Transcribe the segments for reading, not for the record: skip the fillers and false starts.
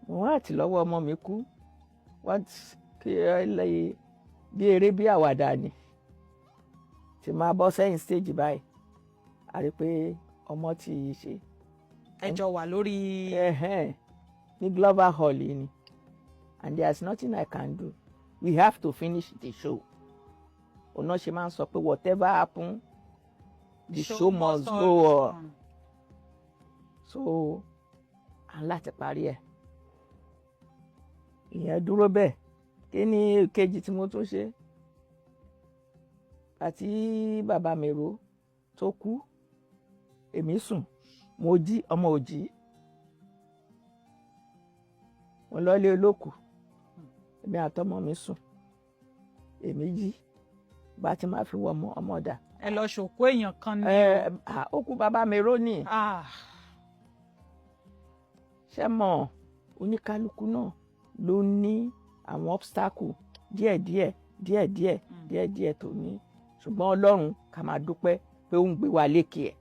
mo wá àti lọ́wọ́ ọmọ mi kú wọ́n kí bí eré bí àwàdà ni tí máa bọ́ sẹ́yìn stage báyìí a rí pé ọmọ tí ì ṣe. ẹjọ́ wà lórí. ní Global Hall yìí ni and there is nothing I can do we have to finish the show. ọ̀nà ṣe máa ń sọ pé whatever happen the show must go on. So à ń láti parí ẹ̀ ìyẹn dúró bẹ́ẹ̀ kí ni kejì tí mo tún ṣe àti bàbá mi rò tó kú èmi sùn mo jí ọmọ ò jí mo lọlé olókù èmi àtọmọ mi sùn èmi jí bá ti máa fi wọ ọmọ ọ̀dà. ẹ lọ ṣòkó èèyàn kan ní. ó kú bàbá mi rò ní. ṣé mọ̀ oníkálukú náà ló ní àwọn obstacle díẹ̀díẹ̀ tó ní ṣùgbọ́n Ọlọ́run ká máa dúpẹ́ pé ó ń gbé wa lékè ẹ̀.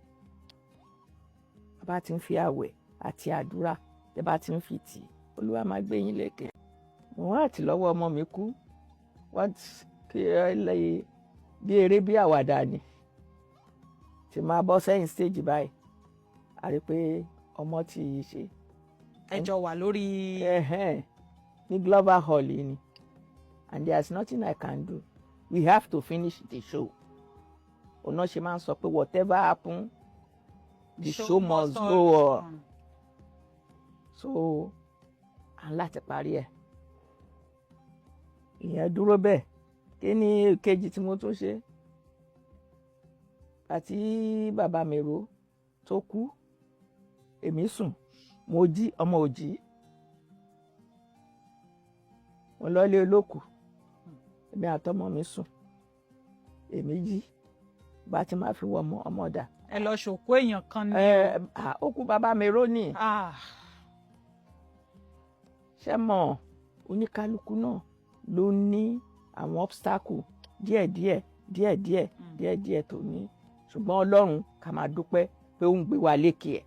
bá ti ń fi àwẹ̀ àti àdúrà tẹ́ bá ti ń fi tì Olúwa máa gbé yín lékè. mo wá àti lọ́wọ́ ọmọ mi kú wọ́n kí bí eré bí àwàdà ni tí máa bọ́ sẹ́yìn stage báyìí a rí pé ọmọ tí ì ṣe. ẹjọ́ wà lórí. ní Global Hall yìí ni and there is nothing I can do we have to finish the show. ọ̀nà ṣe máa ń sọ pé whatever happen the show must go on. So à ń láti parí ẹ̀ ìyẹn dúró bẹ́ẹ̀ kí ni kejì tí mo tún ṣe àti bàbá mi rò tó kú èmi sùn mo jí ọmọ ò jí mo lọlé olókù èmi àtọmọ mi sùn èmi jí bá ti máa fi wọ ọmọ ọ̀dà. ẹ lọ ṣòkó èèyàn kan ní. ó kú bàbá mi rò ní. ṣé mọ̀ oníkálukú náà ló ní àwọn obstacle díẹ̀díẹ̀ tó ní ṣùgbọ́n Ọlọ́run ká máa dúpẹ́ pé ó ń gbé wa lékè ẹ̀.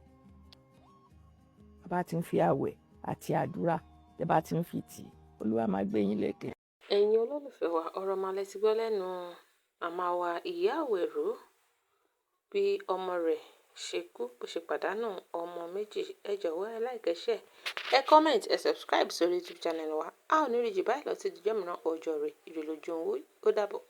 bá ti ń fi àwẹ̀ àti àdúrà tẹ́ bá ti ń fi tì Olúwa máa gbé yín lékè. ẹ̀yin olólùfẹ́ wa ọ̀rọ̀ máa lẹ ti gbọ́ lẹ́nu màmá wa ìyá Àwẹ̀ró bí ọmọ rẹ̀ ṣe kú bó ṣe pàdánù ọmọ méjì. ẹ jọ̀wọ́ ẹ like, share, ẹ comment, ẹ subscribe sórí YouTube channel wa. a ò ní rí jù báyìí lọ sí ìdíjọ́ mìíràn ọjọ́ rẹ̀ ìrèlójú owó ó dàbọ̀.